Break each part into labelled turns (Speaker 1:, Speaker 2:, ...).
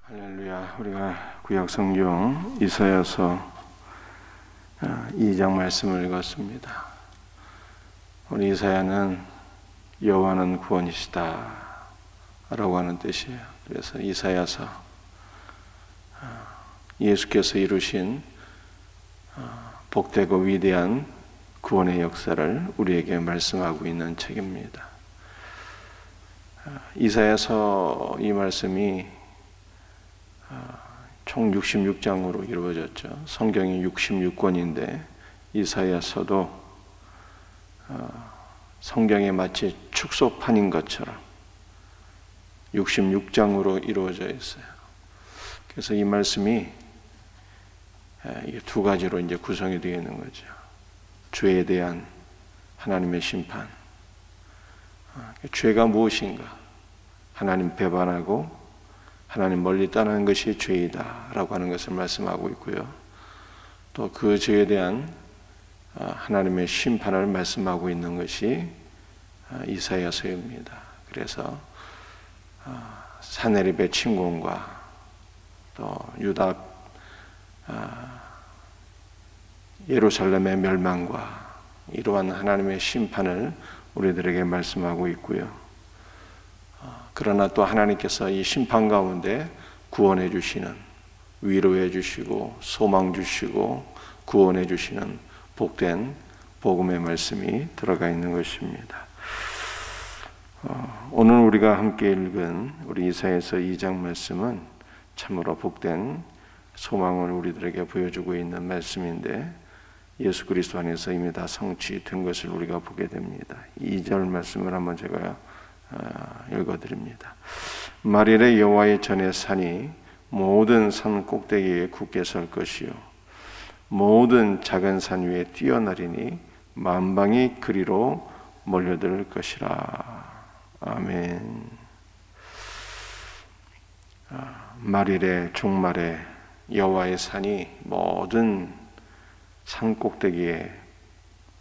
Speaker 1: 할렐루야. 우리가 구약 성경 이사야서 2장 말씀을 읽었습니다. 우리 이사야는 여호와는 구원이시다 라고 하는 뜻이에요. 그래서 이사야서 예수께서 이루신 복되고 위대한 구원의 역사를 우리에게 말씀하고 있는 책입니다. 이사야서 이 말씀이 총 66장으로 이루어졌죠. 성경이 66권인데 이사야서도 성경에 마치 축소판인 것처럼 66장으로 이루어져 있어요. 그래서 이 말씀이 이게 두 가지로 이제 구성이 되어 있는 거죠. 죄에 대한 하나님의 심판. 죄가 무엇인가? 하나님 배반하고 하나님 멀리 떠나는 것이 죄이다 라고 하는 것을 말씀하고 있고요. 또 그 죄에 대한 하나님의 심판을 말씀하고 있는 것이 이사야서입니다. 그래서 사내립의 침공과 또 유다 예루살렘의 멸망과 이러한 하나님의 심판을 우리들에게 말씀하고 있고요. 그러나 또 하나님께서 이 심판 가운데 구원해 주시는, 위로해 주시고 소망 주시고 구원해 주시는 복된 복음의 말씀이 들어가 있는 것입니다. 오늘 우리가 함께 읽은 우리 이사야서 2장 말씀은 참으로 복된 소망을 우리들에게 보여주고 있는 말씀인데 예수 그리스도 안에서 이미 다 성취된 것을 우리가 보게 됩니다. 2절 말씀을 한번 제가 읽어드립니다. 만일에 여호와의 전에 산이 모든 산 꼭대기에 굳게 설 것이요 모든 작은 산 위에 뛰어나리니 만방이 그리로 몰려들 것이라. 아멘. 말일에 종말에 여호와의 산이 모든 산 꼭대기에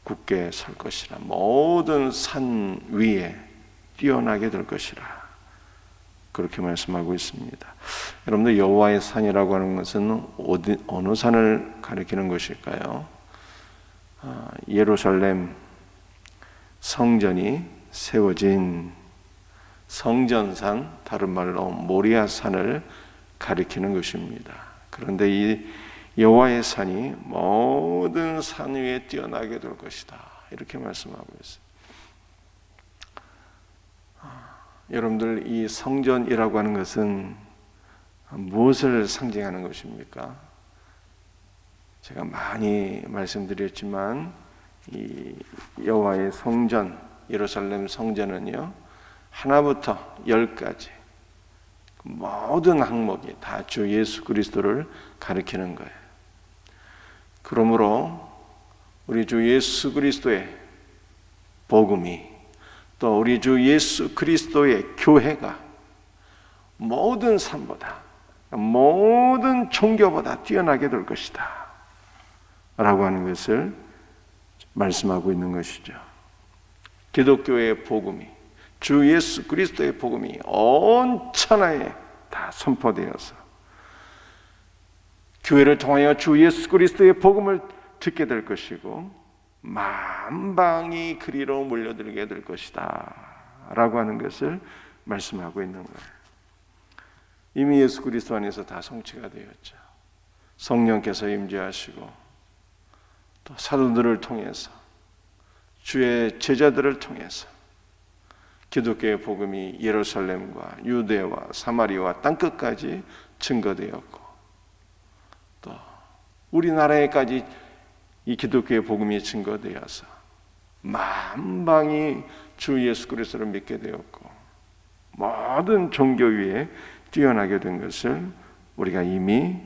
Speaker 1: 굳게 설 것이라. 모든 산 위에 뛰어나게 될 것이라. 그렇게 말씀하고 있습니다. 여러분들 여호와의 산이라고 하는 것은 어느 산을 가리키는 것일까요? 예루살렘 성전이 세워진 성전산, 다른 말로 모리아산을 가리키는 것입니다. 그런데 이 여호와의 산이 모든 산 위에 뛰어나게 될 것이다. 이렇게 말씀하고 있어요. 여러분들 이 성전이라고 하는 것은 무엇을 상징하는 것입니까? 제가 많이 말씀드렸지만 이 여호와의 성전, 예루살렘 성전은요 하나부터 10까지 모든 항목이 다 주 예수 그리스도를 가리키는 거예요. 그러므로 우리 주 예수 그리스도의 복음이 또 우리 주 예수 그리스도의 교회가 모든 산보다 모든 종교보다 뛰어나게 될 것이다 라고 하는 것을 말씀하고 있는 것이죠. 기독교의 복음이, 주 예수 그리스도의 복음이 온 천하에 다 선포되어서 교회를 통하여 주 예수 그리스도의 복음을 듣게 될 것이고 만방이 그리로 몰려들게 될 것이다 라고 하는 것을 말씀하고 있는 거예요. 이미 예수 그리스도 안에서 다 성취가 되었죠. 성령께서 임재하시고 또 사도들을 통해서 주의 제자들을 통해서 기독교의 복음이 예루살렘과 유대와 사마리아와 땅끝까지 증거되었고 또 우리나라에까지 이 기독교의 복음이 증거되어서 만방이 주 예수 그리스도를 믿게 되었고 모든 종교 위에 뛰어나게 된 것을 우리가 이미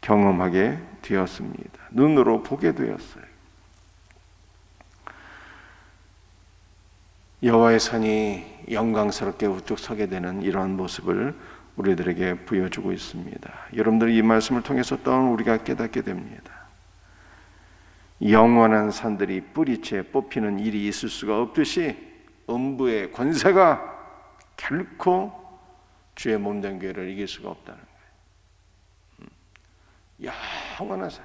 Speaker 1: 경험하게 되었습니다. 눈으로 보게 되었어요. 여호와의 산이 영광스럽게 우뚝 서게 되는 이러한 모습을 우리들에게 보여주고 있습니다. 여러분들 이 말씀을 통해서 또 우리가 깨닫게 됩니다. 영원한 산들이 뿌리채 뽑히는 일이 있을 수가 없듯이 음부의 권세가 결코 주의 몸된 교회를 이길 수가 없다는 거예요. 영원한 산,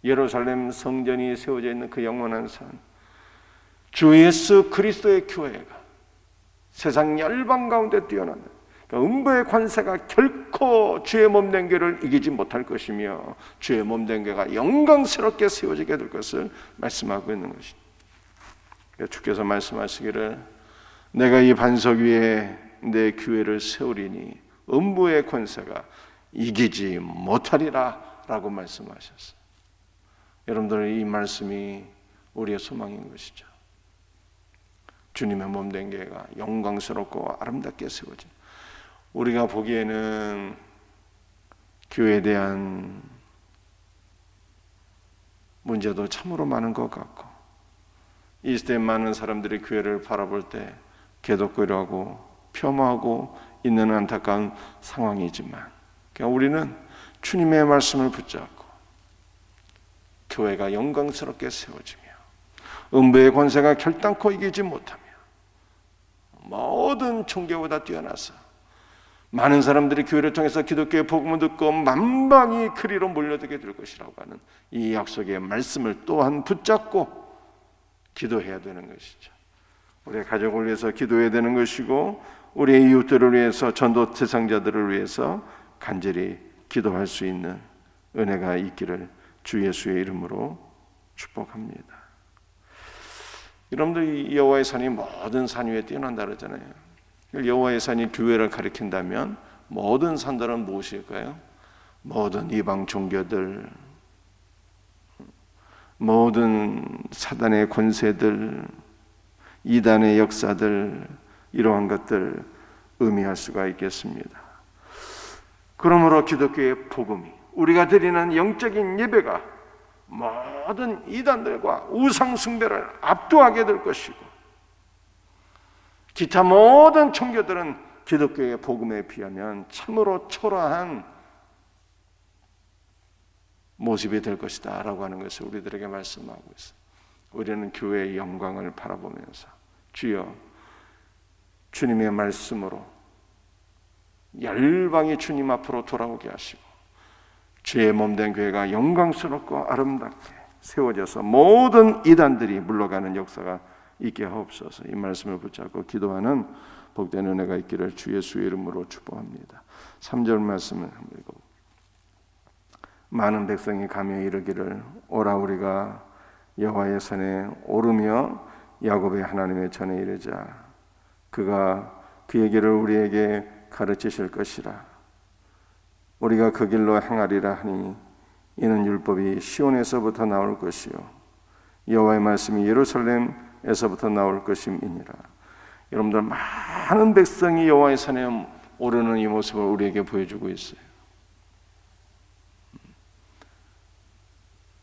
Speaker 1: 예루살렘 성전이 세워져 있는 그 영원한 산, 주 예수 그리스도의 교회가 세상 열방 가운데 뛰어난다. 음부의 관세가 결코 주의 몸된 교회를 이기지 못할 것이며 주의 몸된 교회가 영광스럽게 세워지게 될 것을 말씀하고 있는 것입니다. 주께서 말씀하시기를 내가 이 반석 위에 내 교회를 세우리니 음부의 권세가 이기지 못하리라 라고 말씀하셨어요. 여러분들, 이 말씀이 우리의 소망인 것이죠. 주님의 몸된 교회가 영광스럽고 아름답게 세워진, 우리가 보기에는 교회에 대한 문제도 참으로 많은 것 같고, 이 시대에 많은 사람들이 교회를 바라볼 때 개독교라고 폄하하고 있는 안타까운 상황이지만, 그러니까 우리는 주님의 말씀을 붙잡고 교회가 영광스럽게 세워지며 음부의 권세가 결단코 이기지 못하며 모든 종교보다 뛰어나서 많은 사람들이 교회를 통해서 기독교의 복음을 듣고 만방이 그리로 몰려들게 될 것이라고 하는 이 약속의 말씀을 또한 붙잡고 기도해야 되는 것이죠. 우리의 가족을 위해서 기도해야 되는 것이고, 우리의 이웃들을 위해서, 전도 대상자들을 위해서 간절히 기도할 수 있는 은혜가 있기를 주 예수의 이름으로 축복합니다. 여러분들, 여호와의 산이 모든 산 위에 뛰어난다 그러잖아요. 여호와의 산이 교회를 가리킨다면 모든 산들은 무엇일까요? 모든 이방 종교들, 모든 사단의 권세들, 이단의 역사들, 이러한 것들 의미할 수가 있겠습니다. 그러므로 기독교의 복음이, 우리가 드리는 영적인 예배가 모든 이단들과 우상 숭배를 압도하게 될 것이고, 기타 모든 종교들은 기독교의 복음에 비하면 참으로 초라한 모습이 될 것이다 라고 하는 것을 우리들에게 말씀하고 있어요. 우리는 교회의 영광을 바라보면서 주여, 주님의 말씀으로 열방이 주님 앞으로 돌아오게 하시고 주의 몸된 교회가 영광스럽고 아름답게 세워져서 모든 이단들이 물러가는 역사가 있게 하옵소서. 이 말씀을 붙잡고 기도하는 복된 은혜가 있기를 주 예수의 이름으로 축복합니다. 3절 말씀을 한번 읽어볼게요. 많은 백성이 가며 이르기를 오라, 우리가 여호와의 산에 오르며 야곱의 하나님의 전에 이르자. 그가 그의 길을 우리에게 가르치실 것이라. 우리가 그 길로 행하리라 하니 이는 율법이 시온에서부터 나올 것이요 여호와의 말씀이 예루살렘에서부터 나올 것임이니라. 여러분들, 많은 백성이 여호와의 산에 오르는 이 모습을 우리에게 보여주고 있어요.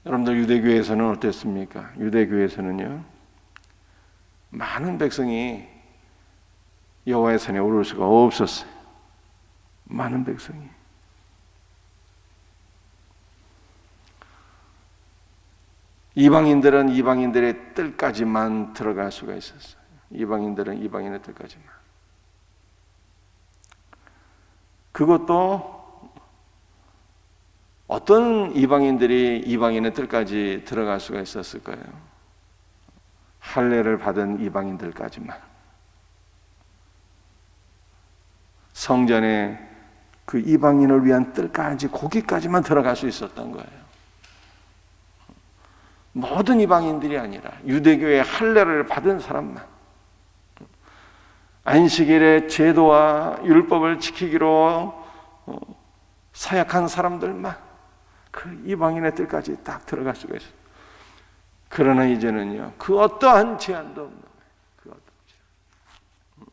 Speaker 1: 여러분들, 유대교회에서는 어땠습니까? 유대교회에서는요, 많은 백성이 여호와의 산에 오를 수가 없었어요. 많은 백성이. 이방인들은 이방인들의 뜰까지만 들어갈 수가 있었어요. 이방인들은 이방인의 뜰까지만. 그것도 어떤 이방인들이 이방인의 뜰까지 들어갈 수가 있었을까요? 할례를 받은 이방인들까지만. 성전에 그 이방인을 위한 뜰까지, 거기까지만 들어갈 수 있었던 거예요. 모든 이방인들이 아니라 유대교의 할례를 받은 사람만, 안식일의 제도와 율법을 지키기로 사약한 사람들만 그 이방인의 뜰까지 딱 들어갈 수가 있어요. 그러나 이제는요, 그 어떠한 제한도 없는 거예요. 그 어떠한 제한.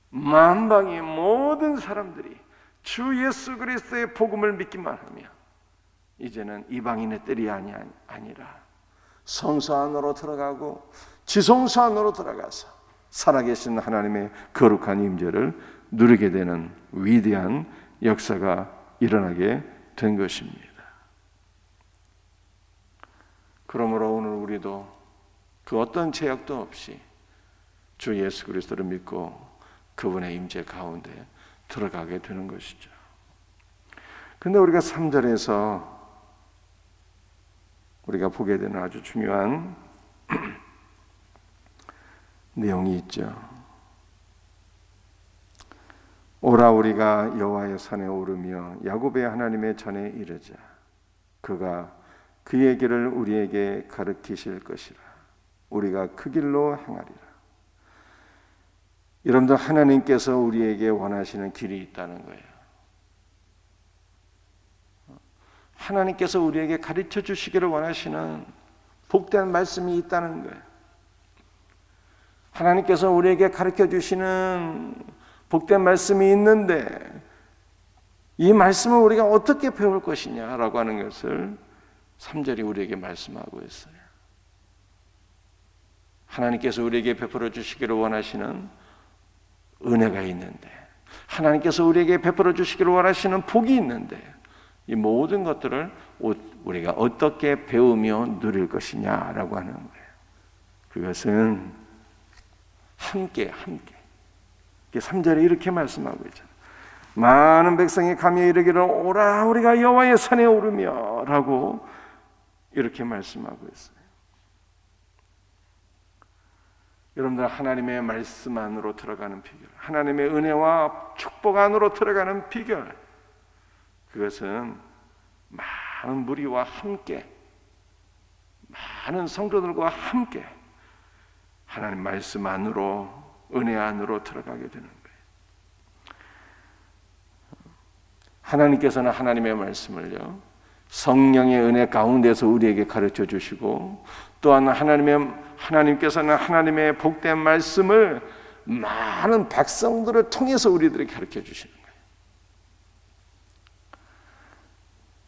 Speaker 1: 만방의 모든 사람들이 주 예수 그리스도의 복음을 믿기만 하며 이제는 이방인의 뜰이 아니라 성소 안으로 들어가고 지성소 안으로 들어가서 살아계신 하나님의 거룩한 임재를 누리게 되는 위대한 역사가 일어나게 된 것입니다. 그러므로 오늘 우리도 그 어떤 제약도 없이 주 예수 그리스도를 믿고 그분의 임재 가운데 들어가게 되는 것이죠. 근데 우리가 3절에서 우리가 보게 되는 아주 중요한 내용이 있죠. 오라 우리가 여호와의 산에 오르며 야곱의 하나님의 전에 이르자. 그가 그의 길을 우리에게 가르치실 것이라. 우리가 그 길로 행하리라. 여러분들, 하나님께서 우리에게 원하시는 길이 있다는 거예요. 하나님께서 우리에게 가르쳐 주시기를 원하시는 복된 말씀이 있다는 거예요. 하나님께서 우리에게 가르쳐 주시는 복된 말씀이 있는데 이 말씀을 우리가 어떻게 배울 것이냐라고 하는 것을 3절이 우리에게 말씀하고 있어요. 하나님께서 우리에게 베풀어 주시기를 원하시는 은혜가 있는데, 하나님께서 우리에게 베풀어 주시기를 원하시는 복이 있는데, 이 모든 것들을 우리가 어떻게 배우며 누릴 것이냐라고 하는 거예요. 그것은 함께 3절에 이렇게 말씀하고 있잖아요. 많은 백성이 가며 이르기를 오라 우리가 여호와의 산에 오르며 라고 이렇게 말씀하고 있어요. 여러분들, 하나님의 말씀 안으로 들어가는 비결, 하나님의 은혜와 축복 안으로 들어가는 비결, 그것은 많은 무리와 함께, 많은 성도들과 함께 하나님 말씀 안으로, 은혜 안으로 들어가게 되는 거예요. 하나님께서는 하나님의 말씀을요, 성령의 은혜 가운데서 우리에게 가르쳐 주시고, 또한 하나님께서는 하나님의 복된 말씀을 많은 백성들을 통해서 우리들에게 가르쳐 주시는 거예요.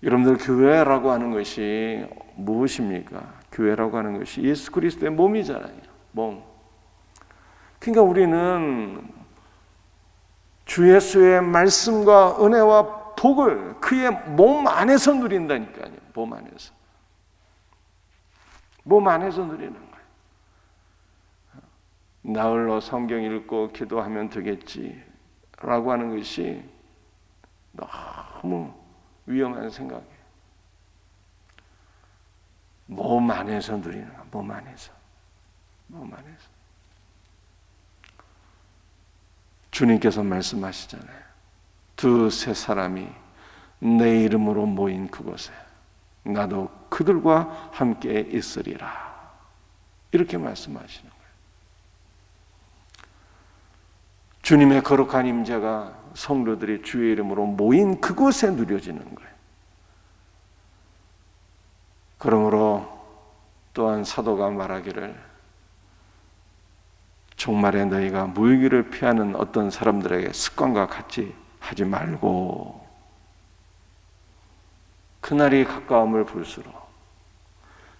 Speaker 1: 여러분들, 교회라고 하는 것이 무엇입니까? 교회라고 하는 것이 예수 그리스도의 몸이잖아요. 몸. 그러니까 우리는 주 예수의 말씀과 은혜와 복을 그의 몸 안에서 누린다니까요. 몸 안에서. 몸 안에서 누리는 거예요. 나홀로 성경 읽고 기도하면 되겠지라고 하는 것이 너무 위험한 생각이에요. 몸 안에서 누리는 거예요. 몸 안에서. 주님께서 말씀하시잖아요. 두세 사람이 내 이름으로 모인 그곳에 나도 그들과 함께 있으리라. 이렇게 말씀하시는 거예요. 주님의 거룩한 임재가 성도들이 주의 이름으로 모인 그곳에 누려지는 거예요. 그러므로 또한 사도가 말하기를 종말에 너희가 물기를 피하는 어떤 사람들에게 습관과 같이 하지 말고 그날이 가까움을 볼수록,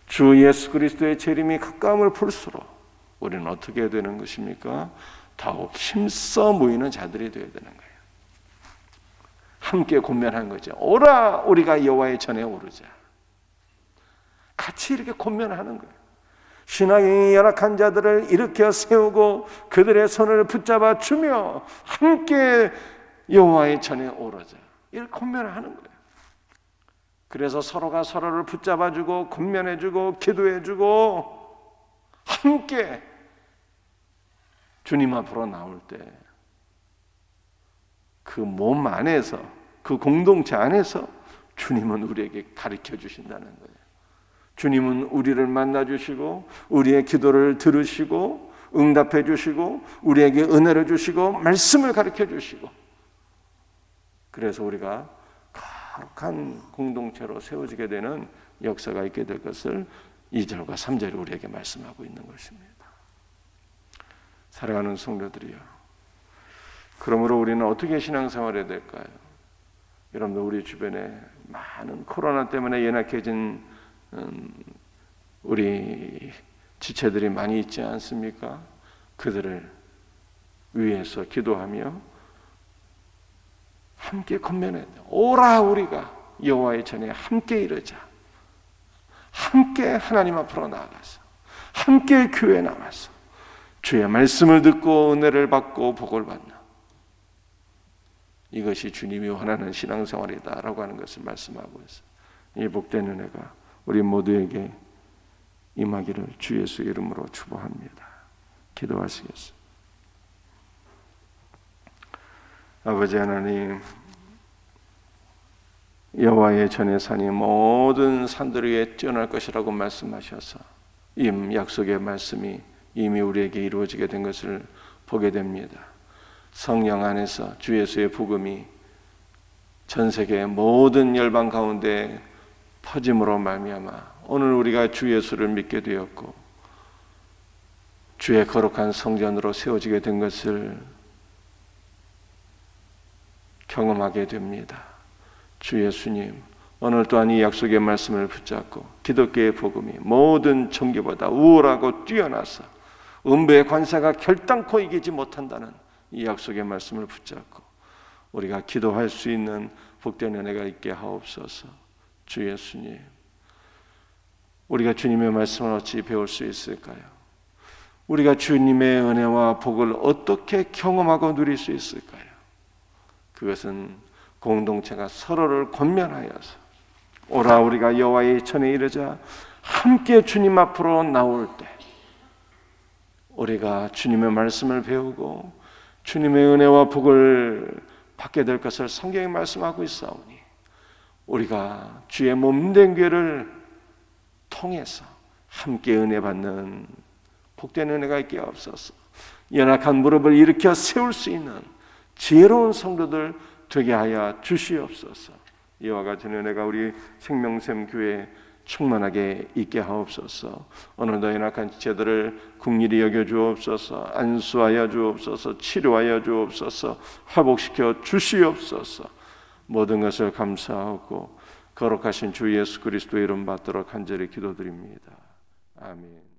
Speaker 1: 주 예수 그리스도의 재림이 가까움을 볼수록 우리는 어떻게 되는 것입니까? 더욱 힘써 모이는 자들이 되어야 되는 거예요. 함께 권면한 거죠. 오라 우리가 여호와의 전에 오르자. 같이 이렇게 권면하는 거예요. 신앙이 열악한 자들을 일으켜 세우고 그들의 손을 붙잡아 주며 함께 여호와의 전에 오르자. 이렇게 권면하는 거예요. 그래서 서로가 서로를 붙잡아주고 권면해주고 기도해주고 함께 주님 앞으로 나올 때 그 몸 안에서, 그 공동체 안에서 주님은 우리에게 가르쳐 주신다는 거예요. 주님은 우리를 만나주시고 우리의 기도를 들으시고 응답해 주시고 우리에게 은혜를 주시고 말씀을 가르쳐 주시고, 그래서 우리가 거룩한 공동체로 세워지게 되는 역사가 있게 될 것을 2절과 3절이 우리에게 말씀하고 있는 것입니다. 사랑하는 성도들이요, 그러므로 우리는 어떻게 신앙생활을 해야 될까요? 여러분들, 우리 주변에 많은 코로나 때문에 연약해진 우리 지체들이 많이 있지 않습니까? 그들을 위해서 기도하며 함께 권면해야 돼요. 오라 우리가 여호와의 전에 함께 이르자. 함께 하나님 앞으로 나아가서 함께 교회에 나가서 주의 말씀을 듣고 은혜를 받고 복을 받는 이것이 주님이 원하는 신앙생활이다라고 하는 것을 말씀하고 있어요. 이 복된 은혜가 우리 모두에게 임하기를 주 예수 이름으로 축복합니다. 기도하시겠습니다. 아버지 하나님, 여호와의 전에 산이 모든 산들 위에 뛰어날 것이라고 말씀하셔서 이 약속의 말씀이 이미 우리에게 이루어지게 된 것을 보게 됩니다. 성령 안에서 주 예수의 복음이 전 세계의 모든 열방 가운데 퍼짐으로 말미암아 오늘 우리가 주 예수를 믿게 되었고 주의 거룩한 성전으로 세워지게 된 것을 경험하게 됩니다. 주 예수님, 오늘 또한 이 약속의 말씀을 붙잡고 기독교의 복음이 모든 종교보다 우월하고 뛰어나서 음부의 관사가 결단코 이기지 못한다는 이 약속의 말씀을 붙잡고 우리가 기도할 수 있는 복된 은혜가 있게 하옵소서. 주 예수님, 우리가 주님의 말씀을 어찌 배울 수 있을까요? 우리가 주님의 은혜와 복을 어떻게 경험하고 누릴 수 있을까요? 그것은 공동체가 서로를 권면하여서 오라 우리가 여호와의 전에 이르자 함께 주님 앞으로 나올 때 우리가 주님의 말씀을 배우고 주님의 은혜와 복을 받게 될 것을 성경이 말씀하고 있사오니 우리가 주의 몸된 교회를 통해서 함께 은혜 받는 복된 은혜가 있게 없어서 연약한 무릎을 일으켜 세울 수 있는 지혜로운 성도들 되게 하여 주시옵소서. 이와 같은 은혜가 우리 생명샘 교회에 충만하게 있게 하옵소서. 오늘도 연약한 지체들을 긍휼히 여겨 주옵소서. 안수하여 주옵소서. 치료하여 주옵소서. 회복시켜 주시옵소서. 모든 것을 감사하고 거룩하신 주 예수 그리스도의 이름 받도록 간절히 기도드립니다. 아멘.